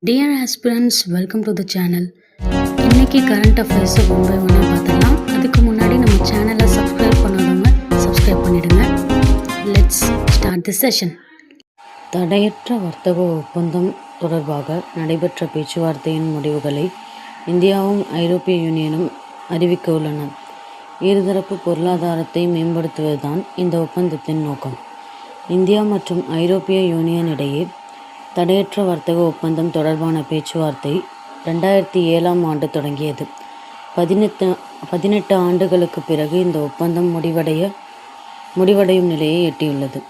Dear aspirants, welcome to the channel. இன்னைக்கு current அஃபேர்ஸை one by ஒன்னாக பார்த்துடலாம். அதுக்கு முன்னாடி நம்ம சேனலை சப்ஸ்கிரைப் பண்ணாதவங்க சப்ஸ்கிரைப் பண்ணிடுங்க. Let's start the session. தடையற்ற வர்த்தக ஒப்பந்தம் தொடர்பாக நடைபெற்ற பேச்சுவார்த்தையின் முடிவுகளை இந்தியாவும் ஐரோப்பிய யூனியனும் அறிவிக்க உள்ளன. இருதரப்பு பொருளாதாரத்தை மேம்படுத்துவதுதான் இந்த ஒப்பந்தத்தின் நோக்கம். இந்தியா மற்றும் ஐரோப்பிய யூனியன் இடையே தடையற்ற வர்த்தக ஒப்பந்தம் தொடர்பான பேச்சுவார்த்தை 2007 தொடங்கியது. 18 ஆண்டுகளுக்கு பிறகு இந்த ஒப்பந்தம் முடிவடையும் நிலையை எட்டியுள்ளது.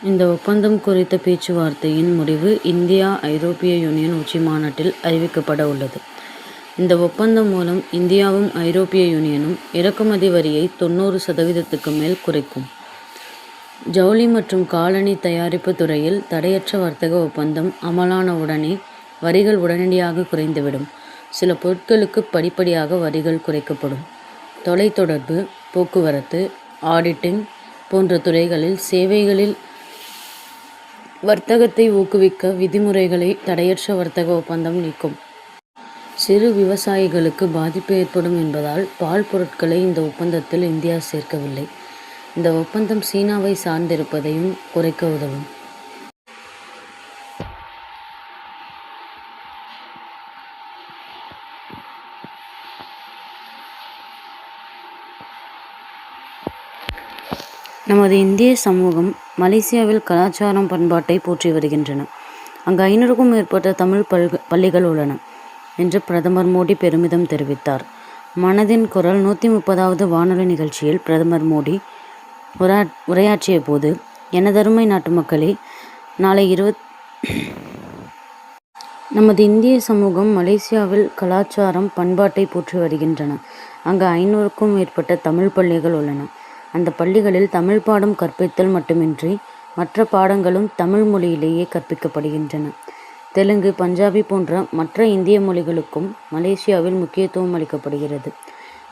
இந்த ஒப்பந்தம் குறித்த பேச்சுவார்த்தையின் முடிவு இந்தியா ஐரோப்பிய யூனியன் உச்சி மாநாட்டில் அறிவிக்கப்பட உள்ளது. இந்த ஒப்பந்தம் மூலம் இந்தியாவும் ஐரோப்பிய யூனியனும் இறக்குமதி வரியை 90% மேல் குறைக்கும். ஜவுளி மற்றும் காலணி தயாரிப்பு துறையில் தடையற்ற வர்த்தக ஒப்பந்தம் அமலான உடனே வரிகள் உடனடியாக குறைந்துவிடும். சில பொருட்களுக்கு படிப்படியாக வரிகள் குறைக்கப்படும். தொலைத்தொடர்பு, போக்குவரத்து, ஆடிட்டிங் போன்ற துறைகளில் சேவைகளில் வர்த்தகத்தை ஊக்குவிக்க விதிமுறைகளை தடையற்ற வர்த்தக ஒப்பந்தம் நீக்கும். சிறு விவசாயிகளுக்கு பாதிப்பு ஏற்படும் என்பதால் பால் பொருட்களை இந்த ஒப்பந்தத்தில் இந்தியா சேர்க்கவில்லை. இந்த ஒப்பந்தம் சீனாவை சார்ந்திருப்பதையும் குறைக்க உதவும். நமது இந்திய சமூகம் மலேசியாவில் கலாச்சாரம் பண்பாட்டை போற்றி வருகின்றன. அங்கு 500க்கும் மேற்பட்ட தமிழ் பள்ளிகள் உள்ளன என்று பிரதமர் மோடி பெருமிதம் தெரிவித்தார். மனதின் குரல் 130வது வானொலி நிகழ்ச்சியில் பிரதமர் மோடி உரையாற்றிய போது, எனதருமை நாட்டு மக்களே, நமது இந்திய சமூகம் மலேசியாவில் கலாச்சாரம் பண்பாட்டை போற்றி வருகின்றன. அங்கு 500க்கும் மேற்பட்ட தமிழ் பள்ளிகள் உள்ளன. அந்த பள்ளிகளில் தமிழ் பாடம் கற்பித்தல் மட்டுமின்றி மற்ற பாடங்களும் தமிழ் மொழியிலேயே கற்பிக்கப்படுகின்றன. தெலுங்கு, பஞ்சாபி போன்ற மற்ற இந்திய மொழிகளுக்கும் மலேசியாவில் முக்கியத்துவம் அளிக்கப்படுகிறது.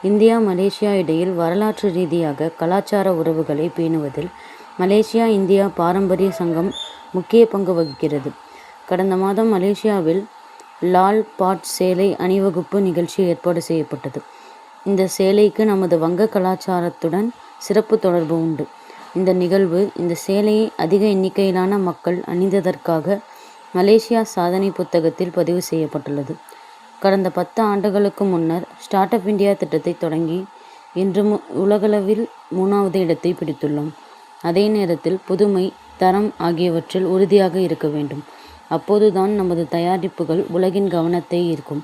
இந்தியா மலேசியா இடையில் வரலாற்று ரீதியாக கலாச்சார உறவுகளை பேணுவதில் மலேசியா இந்தியா பாரம்பரிய சங்கம் முக்கிய பங்கு வகிக்கிறது. கடந்த மாதம் மலேசியாவில் லால் பாட் சேலை அணிவகுப்பு நிகழ்ச்சி ஏற்பாடு செய்யப்பட்டது. இந்த சேலைக்கு நமது வங்க கலாச்சாரத்துடன் சிறப்பு தொடர்பு உண்டு. இந்த நிகழ்வு இந்த சேலையை அதிக எண்ணிக்கையிலான மக்கள் அணிந்ததற்காக மலேசியா சாதனை புத்தகத்தில் பதிவு செய்யப்பட்டுள்ளது. கடந்த 10 ஆண்டுகளுக்கு முன்னர் ஸ்டார்ட் அப் இந்தியா திட்டத்தை தொடங்கி இன்று உலகளவில் 3வது இடத்தை பிடித்துள்ளோம். அதே நேரத்தில் புதுமை, தரம் ஆகியவற்றில் உறுதியாக இருக்க வேண்டும். அப்போதுதான் நமது தயாரிப்புகள் உலகின் கவனத்தை ஈர்க்கும்.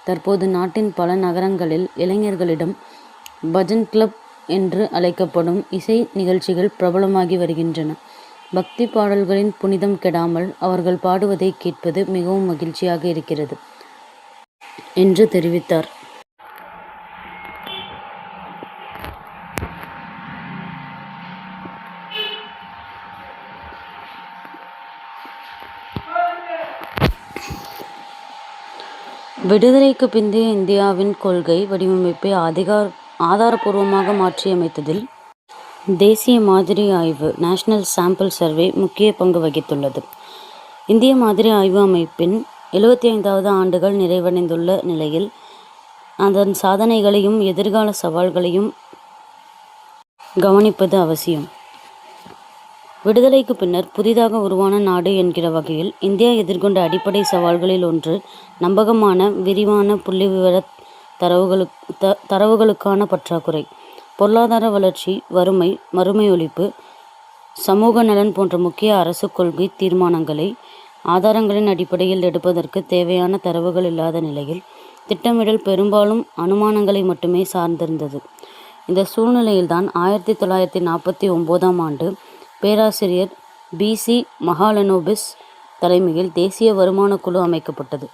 தற்போது நாட்டின் பல நகரங்களில் இளைஞர்களிடம் பஜன் கிளப் என்று அழைக்கப்படும் இசை நிகழ்ச்சிகள் பிரபலமாகி வருகின்றன. பக்தி பாடல்களின் புனிதம் கெடாமல் அவர்கள் பாடுவதை கேட்பது மிகவும் மகிழ்ச்சியாக இருக்கிறது என்று தெரிவித்தார். விடுதலைக்கு பிந்தைய இந்தியாவின் கொள்கை வடிவமைப்பை ஆதாரபூர்வமாக மாற்றியமைத்ததில் தேசிய மாதிரி ஆய்வு நேஷனல் சாம்பிள் சர்வே முக்கிய பங்கு வகித்துள்ளது. இந்திய மாதிரி ஆய்வு அமைப்பின் 75வது ஆண்டுகள் நிறைவடைந்துள்ள நிலையில் அதன் சாதனைகளையும் எதிர்கால சவால்களையும் கவனிப்பது அவசியம். விடுதலைக்கு பின்னர் புதிதாக உருவான நாடு என்கிற வகையில் இந்தியா எதிர்கொண்ட அடிப்படை சவால்களில் ஒன்று நம்பகமான விரிவான புள்ளிவிவர தரவுகளுக்கான பற்றாக்குறை. பொருளாதார வளர்ச்சி, வறுமை, மறுமை ஒழிப்பு, சமூக நலன் போன்ற முக்கிய அரசு கொள்கை தீர்மானங்களை ஆதாரங்களின் அடிப்படையில் எடுப்பதற்கு தேவையான தரவுகள் இல்லாத நிலையில் திட்டமிடல் பெரும்பாலும் அனுமானங்களை மட்டுமே சார்ந்திருந்தது. இந்த சூழ்நிலையில்தான் 1949 பேராசிரியர் B.C. மகாலனோபிஸ் தலைமையில் தேசிய வருமான குழு அமைக்கப்பட்டது.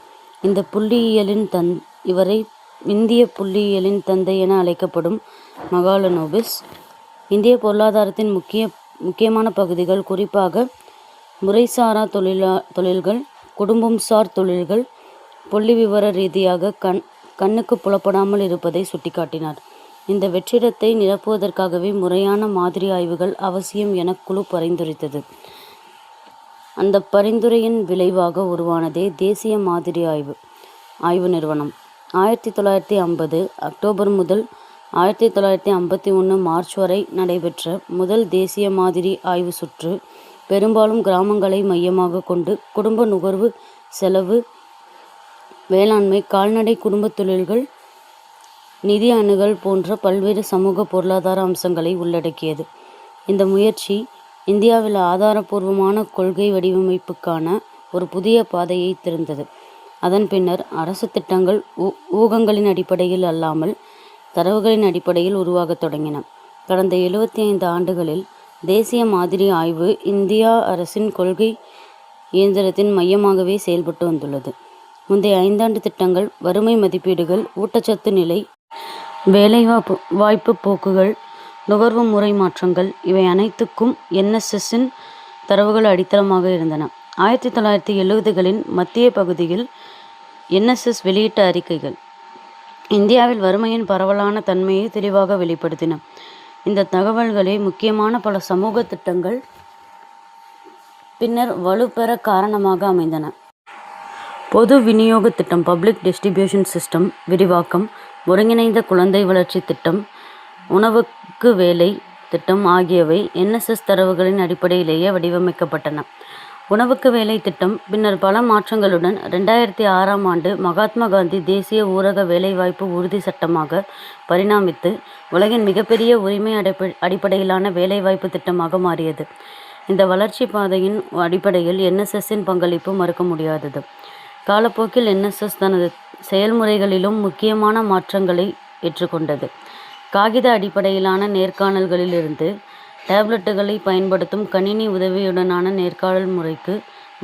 இவரை இந்திய புள்ளியியலின் தந்தை என அழைக்கப்படும் மகாலனோபிஸ் இந்திய பொருளாதாரத்தின் முக்கியமான பகுதிகள், குறிப்பாக முறைசாரா தொழில்கள், குடும்பம் சார் தொழில்கள் புள்ளி விவர ரீதியாக கண்ணுக்கு புலப்படாமல் இருப்பதை சுட்டிக்காட்டினார். இந்த வெற்றிடத்தை நிரப்புவதற்காகவே முறையான மாதிரி ஆய்வுகள் அவசியம் என குழு பரிந்துரைத்தது. அந்த பரிந்துரையின் விளைவாக உருவானதே தேசிய மாதிரி ஆய்வு நிறுவனம். 1950 அக்டோபர் முதல் 1951 மார்ச் வரை நடைபெற்ற முதல் தேசிய மாதிரி ஆய்வு சுற்று பெரும்பாலும் கிராமங்களை மையமாக கொண்டு குடும்ப நுகர்வு, செலவு, வேளாண்மை, கால்நடை, குடும்ப தொழில்கள், நிதி அணுகல் போன்ற பல்வேறு சமூக பொருளாதார அம்சங்களை உள்ளடக்கியது. இந்த முயற்சி இந்தியாவில் ஆதாரபூர்வமான கொள்கை வடிவமைப்புக்கான ஒரு புதிய பாதையை திறந்தது. அதன் பின்னர் அரசு திட்டங்கள் ஊகங்களின் அடிப்படையில் அல்லாமல் தரவுகளின் அடிப்படையில் உருவாகத் தொடங்கின. கடந்த 75 ஆண்டுகளில் தேசிய மாதிரி ஆய்வு இந்தியா அரசின் கொள்கை இயந்திரத்தின் மையமாகவே செயல்பட்டு வந்துள்ளது. முந்தைய 5 ஆண்டு திட்டங்கள், வறுமை மதிப்பீடுகள், ஊட்டச்சத்து நிலை, வேலைவாய்ப்பு போக்குகள், நுகர்வு முறை மாற்றங்கள் இவை அனைத்துக்கும் NSSன் தரவுகள் அடித்தளமாக இருந்தன. 1970களின் மத்திய பகுதியில் NSS வெளியிட்ட அறிக்கைகள் இந்தியாவில் வறுமையின் பரவலான தன்மையை தெளிவாக வெளிப்படுத்தின. இந்த தகவல்களே முக்கியமான பல சமூக திட்டங்கள் பின்னர் வலுப்பெற காரணமாக அமைந்தன. பொது விநியோக திட்டம், பப்ளிக் டிஸ்ட்ரிபியூஷன் சிஸ்டம் விரிவாக்கம், ஒருங்கிணைந்த குழந்தை வளர்ச்சி திட்டம், உணவுக்கு வேலை திட்டம் ஆகியவை NSS தரவுகளின் அடிப்படையிலேயே வடிவமைக்கப்பட்டன. உணவுக்கு வேலை திட்டம் பின்னர் பல மாற்றங்களுடன் 2006ஆம் ஆண்டு மகாத்மா காந்தி தேசிய ஊரக வேலைவாய்ப்பு உறுதி சட்டமாக பரிணாமித்து உலகின் மிகப்பெரிய உரிமை அடிப்படையிலான வேலைவாய்ப்பு திட்டமாக மாறியது. இந்த வளர்ச்சி பாதையின் அடிப்படையில் NSSன் பங்களிப்பு மறுக்க முடியாதது. காலப்போக்கில் NSS தனது செயல்முறைகளிலும் முக்கியமான மாற்றங்களை ஏற்றுக்கொண்டது. காகித அடிப்படையிலான நேர்காணல்களிலிருந்து டேப்லெட்டுகளை பயன்படுத்தும் கணினி உதவியுடனான நேர்காணல் முறைக்கு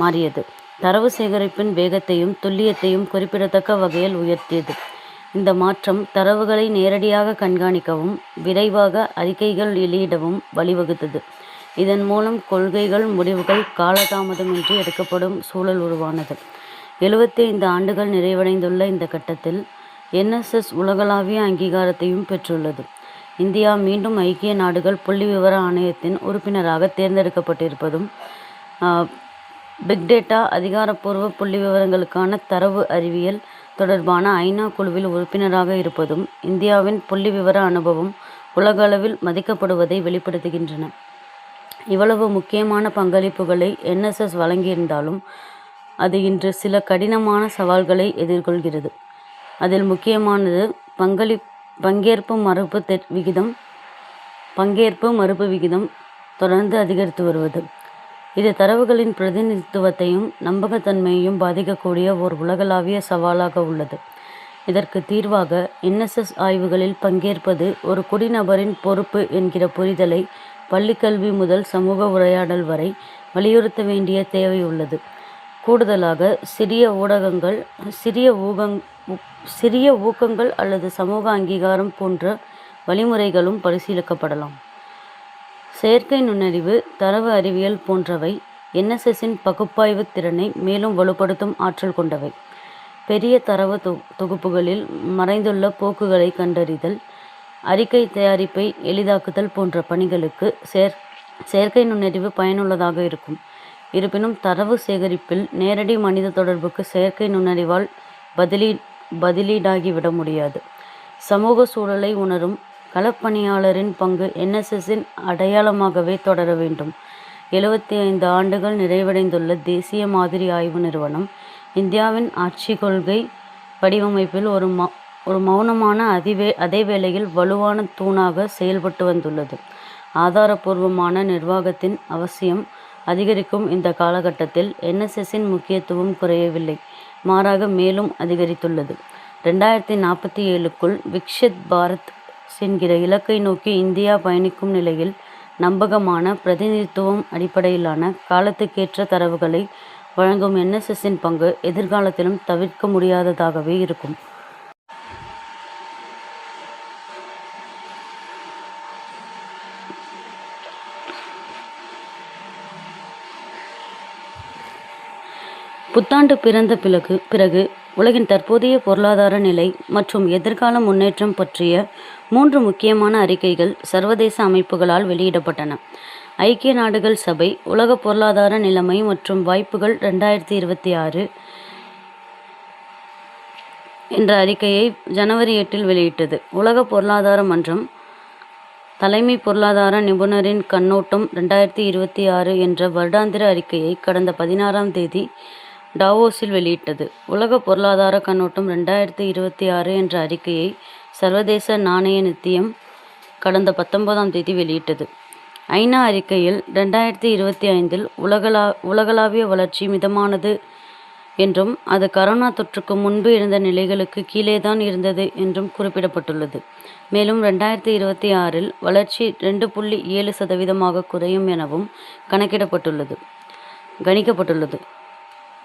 மாறியது. தரவு சேகரிப்பின் வேகத்தையும் துல்லியத்தையும் குறிப்பிடத்தக்க வகையில் உயர்த்தியது. இந்த மாற்றம் தரவுகளை நேரடியாக கண்காணிக்கவும் விரைவாக அறிக்கைகள் வெளியிடவும் வழிவகுத்தது. இதன் மூலம் கொள்கைகள், முடிவுகள் காலதாமதமின்றி எடுக்கப்படும் சூழல் உருவானது. 75 ஆண்டுகள் நிறைவடைந்துள்ள இந்த கட்டத்தில் NSS உலகளாவிய அங்கீகாரத்தையும் பெற்றுள்ளது. இந்தியா மீண்டும் ஐக்கிய நாடுகள் புள்ளிவிவர ஆணையத்தின் உறுப்பினராக தேர்ந்தெடுக்கப்பட்டிருப்பதும், பிக் டேட்டா, அதிகாரப்பூர்வ புள்ளிவிவரங்களுக்கான தரவு அறிவியல் தொடர்பான ஐநா குழுவில் உறுப்பினராக இருப்பதும் இந்தியாவின் புள்ளிவிவர அனுபவம் உலக அளவில் மதிக்கப்படுவதை வெளிப்படுத்துகின்றன. இவ்வளவு முக்கியமான பங்களிப்புகளை NSS வழங்கியிருந்தாலும் அது இன்று சில கடினமான சவால்களை எதிர்கொள்கிறது. அதில் முக்கியமானது பங்கேற்பு மறுப்பு விகிதம் தொடர்ந்து அதிகரித்து வருவது. இது தரவுகளின் பிரதிநிதித்துவத்தையும் நம்பகத்தன்மையையும் பாதிக்கக்கூடிய ஓர் உலகளாவிய சவாலாக உள்ளது. இதற்கு தீர்வாக NSS ஆய்வுகளில் பங்கேற்பது ஒரு குடிநபரின் பொறுப்பு என்கிற புரிதலை பள்ளிக்கல்வி முதல் சமூக உரையாடல் வரை வலியுறுத்த வேண்டிய தேவை உள்ளது. கூடுதலாக சிறிய ஊக்கங்கள் அல்லது சமூக அங்கீகாரம் போன்ற வழிமுறைகளும் பரிசீலிக்கப்படலாம். செயற்கை நுண்ணறிவு, தரவு அறிவியல் போன்றவை NSSன் பகுப்பாய்வு திறனை மேலும் வலுப்படுத்தும் ஆற்றல் கொண்டவை. பெரிய தரவு தொகுப்புகளில் மறைந்துள்ள போக்குகளை கண்டறிதல், அறிக்கை தயாரிப்பை எளிதாக்குதல் போன்ற பணிகளுக்கு செயற்கை நுண்ணறிவு பயனுள்ளதாக இருக்கும். இருப்பினும் தரவு சேகரிப்பில் நேரடி மனித தொடர்புக்கு செயற்கை நுண்ணறிவால் பதிலீடாகிவிட முடியாது. சமூக சூழலை உணரும் களப்பணியாளரின் பங்கு NSSன் அடையாளமாகவே தொடர வேண்டும். 75 ஆண்டுகள் நிறைவடைந்துள்ள தேசிய மாதிரி ஆய்வு நிறுவனம் இந்தியாவின் ஆட்சி கொள்கை வடிவமைப்பில் ஒரு மௌனமான அதே வேளையில் வலுவான தூணாக செயல்பட்டு வந்துள்ளது. ஆதாரபூர்வமான நிர்வாகத்தின் அவசியம் அதிகரிக்கும் இந்த காலகட்டத்தில் NSSன் முக்கியத்துவம் குறையவில்லை, மாறாக மேலும் அதிகரித்துள்ளது. 2047க்குள் விக்ஷித் பாரத் என்கிற இலக்கை நோக்கி இந்தியா பயணிக்கும் நிலையில் நம்பகமான பிரதிநிதித்துவம் அடிப்படையிலான காலத்துக்கேற்ற தரவுகளை வழங்கும் NSSன் பங்கு எதிர்காலத்திலும் தவிர்க்க முடியாததாகவே இருக்கும். புத்தாண்டு பிறந்த பிறகு உலகின் தற்போதைய பொருளாதார நிலை மற்றும் எதிர்கால முன்னேற்றம் பற்றிய 3 முக்கியமான அறிக்கைகள் சர்வதேச அமைப்புகளால் வெளியிடப்பட்டன. ஐக்கிய நாடுகள் சபை உலக பொருளாதார நிலைமை மற்றும் வாய்ப்புகள் 2026 என்ற அறிக்கையை ஜனவரி 8 வெளியிட்டது. உலக பொருளாதார மன்றம் தலைமை பொருளாதார நிபுணரின் கண்ணோட்டம் 2026 என்ற வருடாந்திர அறிக்கையை கடந்த 16ஆம் தேதி டாவோஸில் வெளியிட்டது. உலக பொருளாதார கண்ணோட்டம் 2026 என்ற அறிக்கையை சர்வதேச நாணய நிதியம் கடந்த 19ஆம் தேதி வெளியிட்டது. ஐநா அறிக்கையில் 2025 உலகளாவிய வளர்ச்சி மிதமானது என்றும் அது கரோனா தொற்றுக்கு முன்பு இருந்த நிலைகளுக்கு கீழேதான் இருந்தது என்றும் குறிப்பிடப்பட்டுள்ளது. மேலும் 2026 வளர்ச்சி 2.7% குறையும் எனவும் கணிக்கப்பட்டுள்ளது.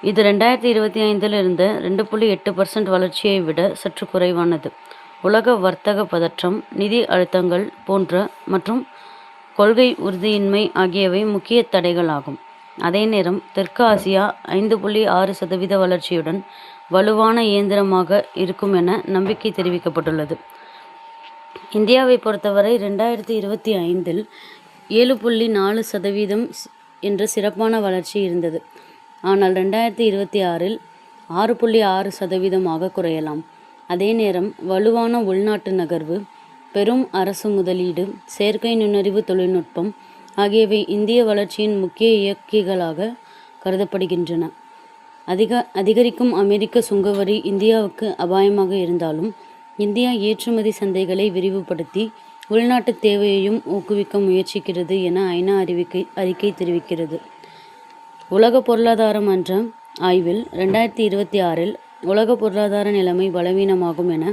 இது 2025 இருந்த 2.8% வளர்ச்சியை விட சற்று குறைவானது. உலக வர்த்தக பதற்றம், நிதி அழுத்தங்கள் மற்றும் கொள்கை உறுதியின்மை ஆகியவை முக்கிய தடைகளாகும். அதே நேரம் தெற்கு ஆசியா 5.6% வளர்ச்சியுடன் வலுவான இயந்திரமாக இருக்கும் என நம்பிக்கை தெரிவிக்கப்பட்டுள்ளது. இந்தியாவை பொறுத்தவரை 2025 7.4% என்ற சிறப்பான வளர்ச்சி இருந்தது. ஆனால் 2026 6.6% குறையலாம். அதே நேரம் வலுவான உள்நாட்டு நகர்வு, பெரும் அரசு முதலீடு, செயற்கை நுண்ணறிவு தொழில்நுட்பம் ஆகியவை இந்திய வளர்ச்சியின் முக்கிய இயக்கிகளாக கருதப்படுகின்றன. அதிகரிக்கும் அமெரிக்க சுங்கவரி இந்தியாவுக்கு அபாயமாக இருந்தாலும் இந்தியா ஏற்றுமதி சந்தைகளை விரிவுபடுத்தி உள்நாட்டு தேவையையும் ஊக்குவிக்க முயற்சிக்கிறது என ஐநா அறிக்கை தெரிவிக்கிறது. உலக பொருளாதார மன்ற ஆய்வில் 2026 உலக பொருளாதார நிலைமை பலவீனமாகும் என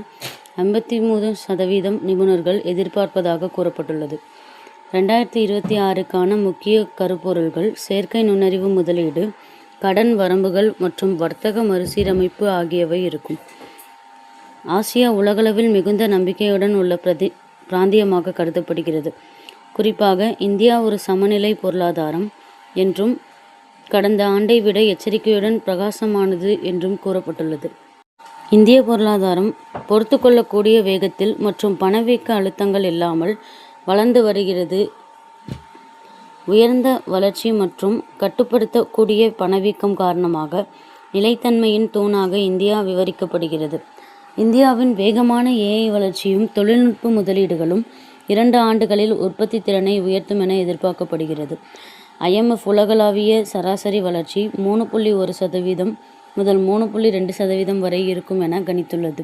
53% நிபுணர்கள் எதிர்பார்ப்பதாக கூறப்பட்டுள்ளது. 2026க்கான முக்கிய கருப்பொருள்கள் செயற்கை நுண்ணறிவு முதலீடு, கடன் வரம்புகள் மற்றும் வர்த்தக மறுசீரமைப்பு ஆகியவை இருக்கும். ஆசியா உலகளவில் மிகுந்த நம்பிக்கையுடன் உள்ள பிராந்தியமாக கருதப்படுகிறது. குறிப்பாக இந்தியா ஒரு சமநிலை பொருளாதாரம் என்றும் கடந்த ஆண்டை விட எச்சரிக்கையுடன் பிரகாசமானது என்றும் கூறப்பட்டுள்ளது. இந்திய பொருளாதாரம் பொறுத்து கொள்ளக்கூடிய வேகத்தில் மற்றும் பணவீக்க அழுத்தங்கள் இல்லாமல் வளர்ந்து வருகிறது. உயர்ந்த வளர்ச்சி மற்றும் கட்டுப்படுத்தக்கூடிய பணவீக்கம் காரணமாக நிலைத்தன்மையின் தூணாக இந்தியா விவரிக்கப்படுகிறது. இந்தியாவின் வேகமான AI வளர்ச்சியும் தொழில்நுட்ப முதலீடுகளும் 2 ஆண்டுகளில் உற்பத்தி திறனை உயர்த்தும் என எதிர்பார்க்கப்படுகிறது. IMF உலகளாவிய சராசரி வளர்ச்சி 3.1% முதல் 3.2% வரை இருக்கும் என கணித்துள்ளது.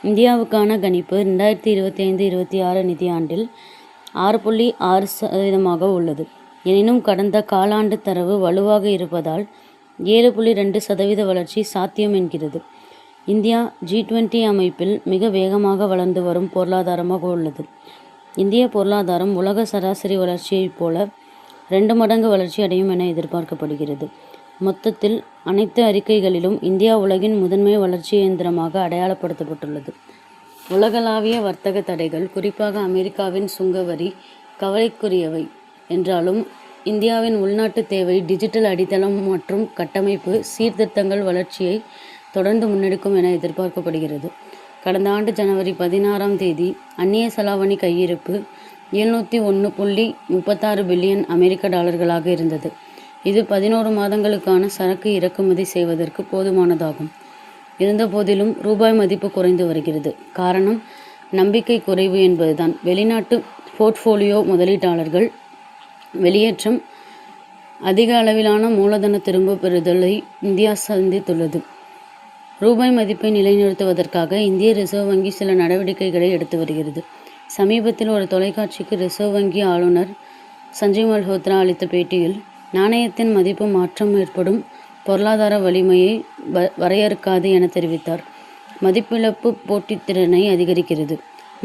இந்தியாவுக்கான கணிப்பு 2025-26 நிதியாண்டில் 6.6% உள்ளது. எனினும் கடந்த காலாண்டு தரவு வலுவாக இருப்பதால் 7.2% வளர்ச்சி சாத்தியம் என்கிறது. இந்தியா G20 அமைப்பில் மிக வேகமாக வளர்ந்து வரும் பொருளாதாரமாக உள்ளது. இந்திய பொருளாதாரம் உலக சராசரி வளர்ச்சியைப் போல 2 மடங்கு வளர்ச்சி அடையும் என எதிர்பார்க்கப்படுகிறது. மொத்தத்தில் அனைத்து அறிக்கைகளிலும் இந்தியா உலகின் முதன்மை வளர்ச்சி இயந்திரமாக அடையாளப்படுத்தப்பட்டுள்ளது. உலகளாவிய வர்த்தக தடைகள், குறிப்பாக அமெரிக்காவின் சுங்கவரி கவலைக்குரியவை என்றாலும் இந்தியாவின் உள்நாட்டு தேவை, டிஜிட்டல் அடித்தளம் மற்றும் கட்டமைப்பு சீர்திருத்தங்கள் வளர்ச்சியை தொடர்ந்து முன்னெடுக்கும் என எதிர்பார்க்கப்படுகிறது. கடந்த ஆண்டு ஜனவரி 16ஆம் தேதி அந்நிய செலாவணி கையிருப்பு 701.36 பில்லியன் அமெரிக்க டாலர்களாக இருந்தது. இது 11 மாதங்களுக்கான சரக்கு இறக்குமதி செய்வதற்கு போதுமானதாகும். இருந்தபோதிலும் ரூபாய் மதிப்பு குறைந்து வருகிறது. காரணம் நம்பிக்கை குறைவு என்பதுதான். வெளிநாட்டு போர்ட்ஃபோலியோ முதலீட்டாளர்கள் வெளியேற்றம், அதிக அளவிலான மூலதன திரும்ப பெறுதலை இந்தியா சந்தித்துள்ளது. ரூபாய் மதிப்பை நிலைநிறுத்துவதற்காக இந்திய ரிசர்வ் வங்கி சில நடவடிக்கைகளை எடுத்து வருகிறது. சமீபத்தில் ஒரு தொலைக்காட்சிக்கு ரிசர்வ் வங்கி ஆளுநர் சஞ்சய் மல்ஹோத்ரா அளித்த பேட்டியில், நாணயத்தின் மதிப்பு மாற்றம் ஏற்படும் பொருளாதார வலிமையை வரையறுக்காது என தெரிவித்தார். மதிப்பிழப்பு போட்டித்திறனை அதிகரிக்கிறது.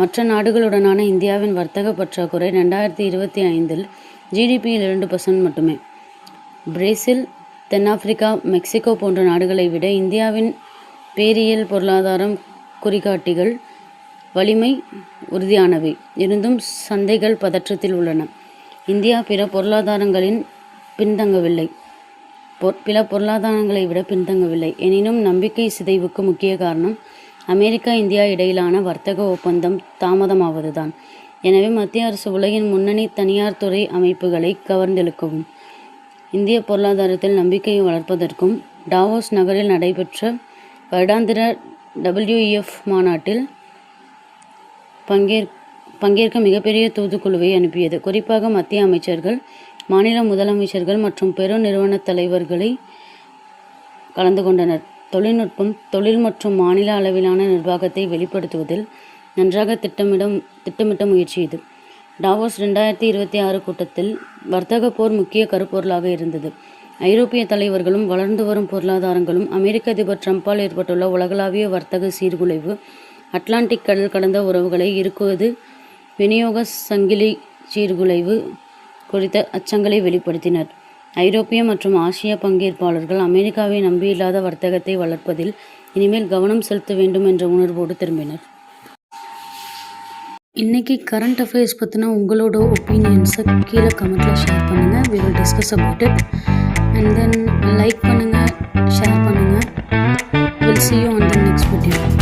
மற்ற நாடுகளுடனான இந்தியாவின் வர்த்தக பற்றாக்குறை 2025 GDPயில் 2% மட்டுமே. பிரேசில், தென்னாப்பிரிக்கா, மெக்சிகோ போன்ற நாடுகளை விட இந்தியாவின் பேரியல் பொருளாதாரம் குறிகாட்டிகள் வலிமை உறுதியானவை. இருந்தும் சந்தைகள் பதற்றத்தில் உள்ளன. இந்தியா பிற பொருளாதாரங்களை விட பின்தங்கவில்லை. எனினும் நம்பிக்கை சிதைவுக்கு முக்கிய காரணம் அமெரிக்கா இந்தியா இடையிலான வர்த்தக ஒப்பந்தம் தாமதமாவதுதான். எனவே மத்திய அரசு உலகின் முன்னணி தனியார் துறை அமைப்புகளை கவர்ந்தெழுக்கவும், இந்திய பொருளாதாரத்தில் நம்பிக்கையை வளர்ப்பதற்கும் டாவோஸ் நகரில் நடைபெற்ற வருடாந்திர WEF மாநாட்டில் பங்கேற்க மிகப்பெரிய தூதுக்குழுவை அனுப்பியது. குறிப்பாக மத்திய அமைச்சர்கள், மாநில முதலமைச்சர்கள் மற்றும் பெருநிறுவன தலைவர்களை கலந்து கொண்டனர். தொழில்நுட்பம், தொழில் மற்றும் மாநில அளவிலான நிர்வாகத்தை வெளிப்படுத்துவதில் நன்றாக திட்டமிட்ட முயற்சி இது. டாவோஸ் 2026 கூட்டத்தில் வர்த்தக போர் முக்கிய கருப்பொருளாக இருந்தது. ஐரோப்பிய தலைவர்களும் வளர்ந்து வரும் பொருளாதாரங்களும் அமெரிக்க அதிபர் ட்ரம்பால் ஏற்பட்டுள்ள உலகளாவிய வர்த்தக சீர்குலைவு, அட்லாண்டிக் கடல் கடந்த உறவுகளை இறுக்குவது, விநியோக சங்கிலி சீர்குலைவு குறித்த அச்சங்களை வெளிப்படுத்தினர். ஐரோப்பிய மற்றும் ஆசிய பங்கேற்பாளர்கள் அமெரிக்காவை நம்பியில்லாத வர்த்தகத்தை வளர்ப்பதில் இனிமேல் கவனம் செலுத்த வேண்டும் என்ற உணர்வோடு திரும்பினர். இன்றைக்கி கரண்ட் அஃபேர்ஸ் பற்றின உங்களோட ஒப்பீனியன்ஸை கீழே கமெண்ட்டில் ஷேர் பண்ணுங்கள். we will discuss about it and then like பண்ணுங்கள், ஷேர் பண்ணுங்கள். we'll see you on the next video.